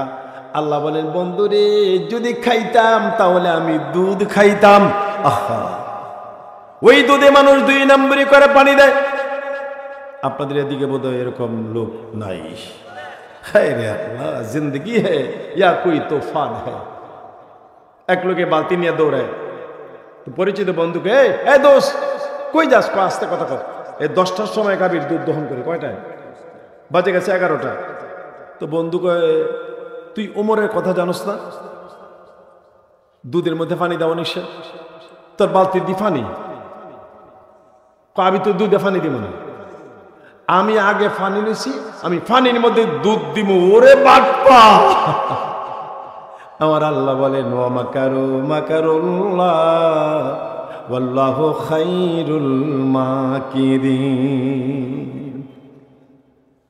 আল্লাহ বলেন বন্ধুরে যদি খাইতাম তাহলে আমি দুধ খাইতাম। আহা, ওই দুধে মানুষ 2 নম্বরি করে পানি দেয়। আপনাদের এদিকে বোধহয় এরকম লোক নাই। হায় রে আল্লাহ, জিন্দগি হ্যায় ইয়া কোই তুফান হ্যায়। এক লোকে বালতি নিয়ে দৌড়ায়, পরিচিত বন্ধুকে এই দোস্ত কই যাস? আস্তে কথা কর। এই 10টার সময় গাভীর দুধ দহন করে। কয়টায়? বাজে গেছে 11টা। তো বন্ধু কয় তুই ওমরের কথা জানোস না? দুধের মধ্যে পানি দেওয়া নিষেধ, তোর বালতির দি পানি। আমি তো দুধে পানি দিব না, আমি আগে পানি নিছি, আমি পানির মধ্যে দুধ দিব। ওরে বাপ্পা! আমার আল্লাহ বলেন ওয়া মাকারু মাকারুল্লাহ ওয়াল্লাহু খায়রুল মাকিরিন।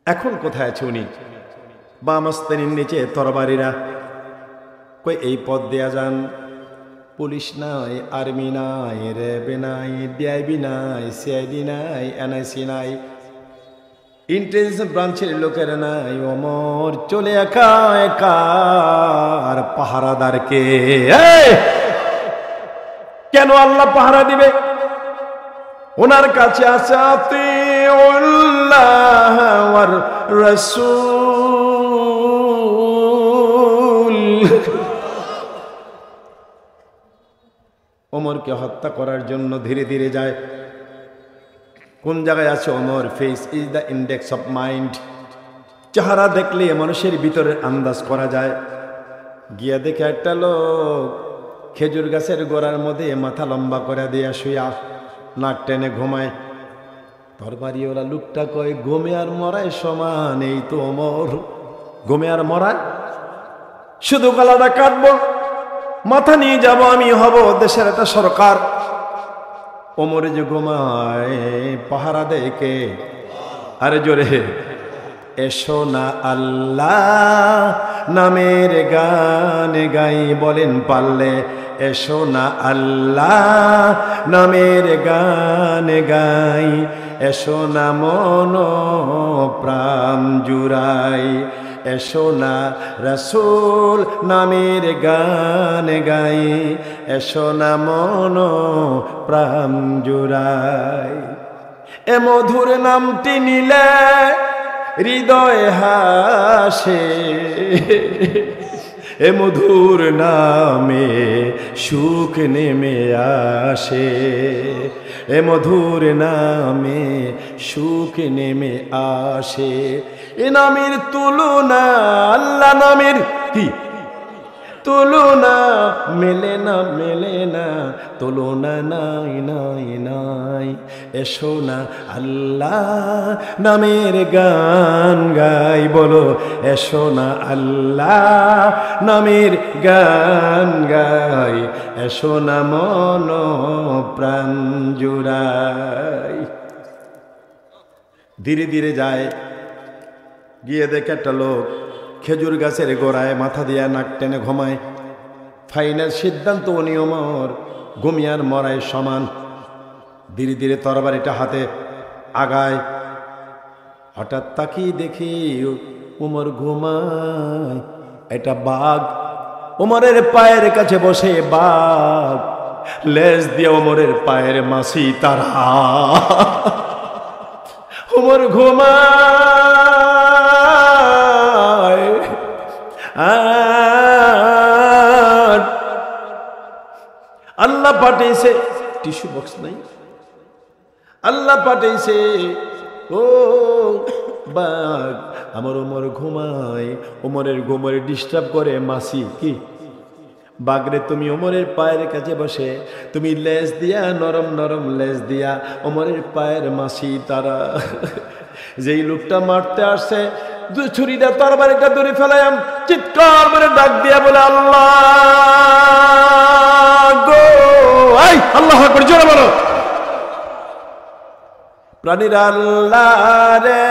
এখন কোথায় আছে উনি? বাম আস্তানির নিচে তরবারিরা। কই এই পথ দেয়া যান। পুলিশ নাই, আর্মি নাই, র্যাব নাই, ডিআইবি নাই, সিআইডি নাই, এনআইসি নাই, ইন্টেলিজেন্স ব্রাঞ্চের লোকের নাই। ওমর চলে একা একা। আর পাহারাদারকে কেন আল্লাহ পাহারা দিবে? ওনার কাছে আছে আতিউল্লাহ ওয়ার রাসূল। ওমরকে হত্যা করার জন্য ধীরে ধীরে যায়। কোন জায়গায় আছে Omar? Face is the index of mind. চেহারা দেখলে মানুষের ভিতরে আন্দাজ করা যায়। গিয়া দেখে একটা লোক খেজুর গাছের গোড়ার মধ্যে মাথা লম্বা করে দিয়ে শুয়া নাক টেনে ঘুমায়। তরবারিওয়ালা লোকটা কয় ঘুমে আর মরায় সমান। এই তো ওমর। ঘুমে আর মরায়, শুধু গলাটা কাটবো, মাথা নিয়ে যাব, আমি হব দেশের একটা সরকার। ওমরে যে ঘুমায় পাহারা দেয় কে? আরে জোরে এসো না আল্লাহ নামের গান গাই। বলেন পারলে এসো না আল্লাহ নামের গান গাই। এসো না মন প্রাণ জুড়াই। এসো না রাসূল নামের গান গাই। এসো না মন প্রাণ জুড়াই। এ মধুর নামটি নিলে হৃদয় হাসে। এ মধুর নামে সুখ নেমে আসে। এ মধুর নামে সুখ নেমে আসে। এ নামের তুলনা আল্লাহ নামের কি তুলনা মেলে না, মেলে না, তুলনা নাই নাই নাই। এসো না আল্লাহ নামের গান গাই। বলো এসো না আল্লাহ নামের গান গাই। এসো না মন প্রাণ জুড়াই। ধীরে ধীরে যায়। গিয়ে দেখে একটা লোক খেজুর গাছের গোড়ায় মাথা দিয়া নাক টেনে ঘুমায়। ফাইনাল সিদ্ধান্ত উনি ওমর ঘুমিয়ার মরায় সমান। ধীরে ধীরে তরবারিটা হাতে আগায়। হঠাৎ তাকিয়ে দেখি ওমর ঘুমায়। এটা বাঘ ওমরের পায়ের কাছে বসে। বাঘ লেজ দিয়ে ওমরের পায়ের মাসি তারা। ওমর ঘুমায়। আর আল্লাহ পাঠাইছে, টিস্যু বক্স নাই, আল্লাহ পাঠাইছে ও বাঘ, আমার ওমর ঘুমায়, ওমরের ঘুমরে ডিস্টার্ব করে মাসি কি বাগরে, তুমি ওমরের পায়ের কাছে বসে তুমি লেজ দিয়া, নরম নরম লেজ দিয়া ওমরের পায়ের মাসি তারা। যেই লোকটা মারতে আসছে ছুরিটা তরবারিটা দূরে ফেলাম, চিৎকার করে ডাক দিয়া বলে আল্লাহ গো, এই আল্লাহ করে জোরে বলো, প্রাণীর আল্লাহ রে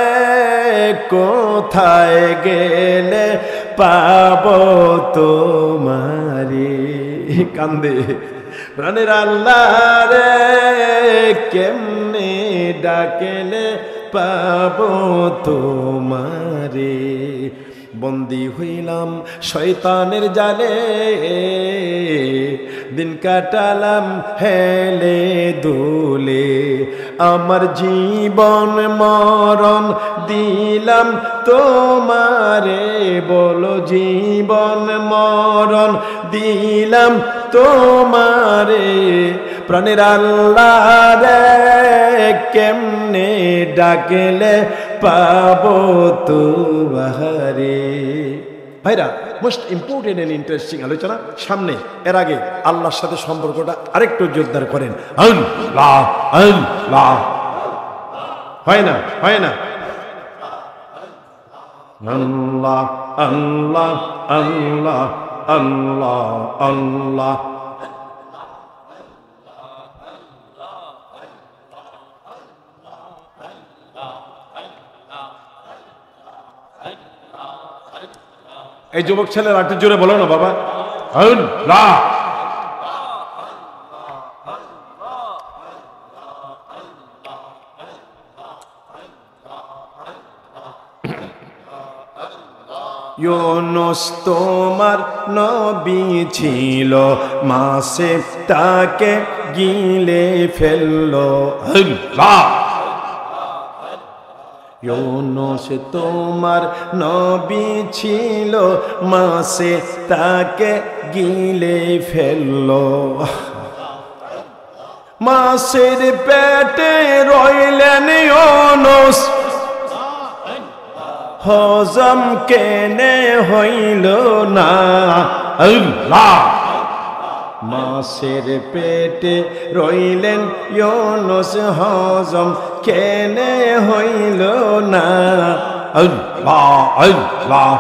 কোথায় গেলে পাবো তোমারে, কান্দে প্রাণীর আল্লাহ রে কেমনে ডাকেলে পাবো তোমারে, বন্দী হইলাম শয়তানের জালে, দিন কাটালাম হেলে দুলে, আমার জীবন মরণ দিলাম তোমারে, বলো জীবন মরণ দিলাম তোমারে, প্রাণের আল্লাহ রে কেমনে ডাকলে পাবো তোমারে। ভাইরা, মোস্ট ইম্পর্টেন্ট এন্ড ইন্টারেস্টিং আলোচনা সামনে, এর আগে আল্লাহর সাথে সম্পর্কটা আরেকটু জোরদার করেন। আল্লাহ আল্লাহ, হয় না হয় না, আল্লাহ আল্লাহ আল্লাহ আল্লাহ আল্লাহ, এই যুবক ছেলেরা একটু জোরে বলো না বাবা, আল্লাহ। ইউনুস তোমার নবী ছিল, মাছে তাকে গিলে ফেললো, আল্লাহ। ইউনুস তোমার নবী ছিল, মাছে তাকে গিলে ফেললো, মাছের পেটে রইলেন ইউনুস, হজম কেনে হইল না, আল্লাহ। মাছের পেটে রইলেন ইউনুস, হজম কেনে হইল না, আল্লাহ আল্লাহ।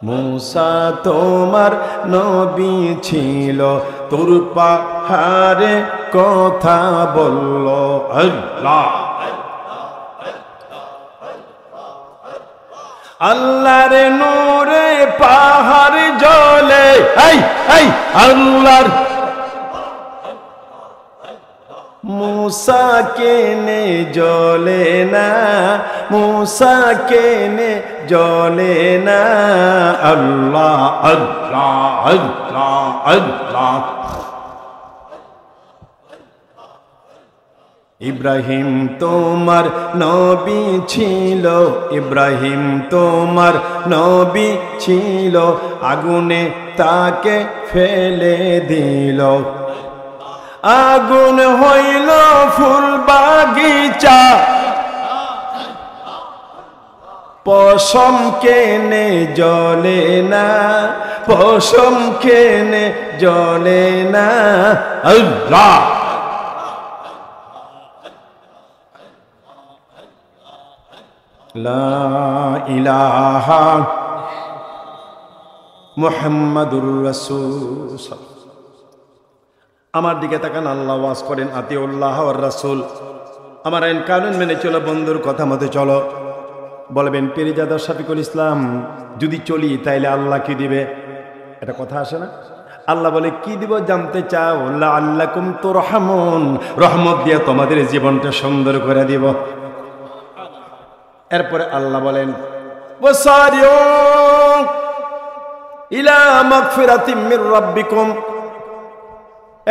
মূসা তোমার নবী ছিল, তুর পাহাড়ে কথা বলল, আল্লাহ। আল্লাহর নূরে পাহাড় জ্বলে, এই এই আল্লাহর মূসা কেনে জ্বলে না, মূসা কেনে জ্বলে না, আল্লাহ আল্লাহ আল্লাহ আল্লাহ। ইব্রাহিম তোমার নবী ছিল, ইব্রাহিম তোমার নবী ছিল, আগুনে তাকে ফেলে দিল, আগুন হইল ফুল বাগিচা, পশম কেনে জ্বলে না, পশম কেনে জ্বলে না, আল্লাহ। লা ইলাহা মুহাম্মাদুর রাসূল। আমার দিকে তাকান, আল্লাহ ওয়াজ করেন আতিউল্লাহ ওয়ার রাসূল, আমার আইন কানুন মেনে চলো, বন্ধুর কথা মতো চলো। বলবেন পীরজাদা শফিকুল ইসলাম, যদি চলি তাইলে আল্লাহ কি দিবে? এটা কথা আসে না? আল্লাহ বলে কি দিব জানতে চাও? লাআল্লাকুম তুরহামুন, রহমত দিয়ে তোমাদের জীবনটা সুন্দর করে দিব। এরপরে আল্লাহ বলেন ওয়াসারিউ ইলা মাগফিরাতিম মির রাব্বিকুম,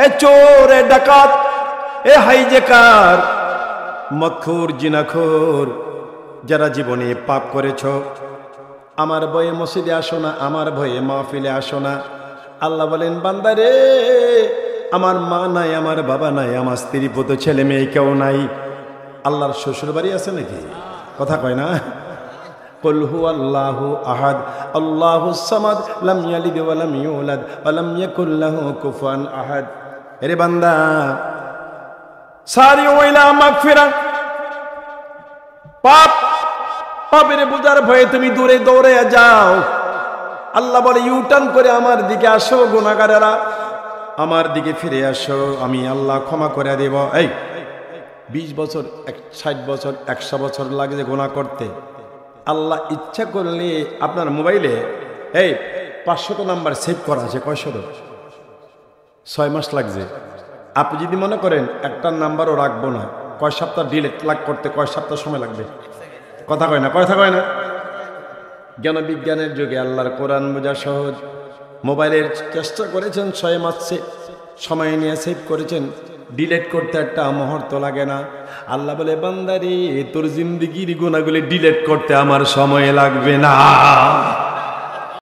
এ চোর এ ডাকাত এ হাইজেকার, মদখোর, জিনাখোর, যারা জীবনে পাপ করেছ, আমার ভয়ে মসজিদে আসো না, আমার ভয়ে মাহফিলে আসো না। আল্লাহ বলেন, বান্দারে, আমার মা নাই, আমার বাবা নাই, আমার স্ত্রী পুত্র ছেলে মেয়ে কেউ নাই। আল্লাহর শ্বশুর বাড়ি আছে নাকি? কথা কয় না? কুল হুয়াল্লাহু আহাদ আল্লাহুস সামাদ লাম ইয়ালিদ ওয়া লাম ইউলাদ ওয়া লাম ইয়াকুল লাহু কুফুয়ান আহাদ। এরে বান্দা, সারিউ ইলা মাগফিরা, পাপের বোঝার ভয়ে তুমি দূরে দৌড়ে যাও। আল্লাহ বলে, ইউটার্ন করে আমার দিকে আসো গুনাহগারেরা, আমার দিকে ফিরে আসো, আমি আল্লাহ ক্ষমা করে দেব। এই 20 বছর, 60 বছর, 100 বছর লাগে যে গুনাহ করতে। আল্লাহ ইচ্ছা করলে আপনার মোবাইলে 500 নাম্বার সেভ করা আছে, কয়শত? 6 মাস লাগছে। আপনি যদি মনে করেন একটা নাম্বারও রাখবো না, কয় সপ্তাহ ডিলিট করতে কয় সপ্তাহ সময় লাগবে? কথা কয় না, কথা কয় না। জ্ঞান বিজ্ঞানের যুগে আল্লাহর কোরআন বোঝা সহজ। মোবাইলের চেষ্টা করেছেন, 6 মাস সময় নিয়ে সেভ করেছেন, ডিলিট করতে একটা মুহূর্ত লাগে না। আল্লাহ বলে, বান্দারে, তোর জিন্দেগির গুনাহগুলি ডিলিট করতে আমার সময় লাগবে না।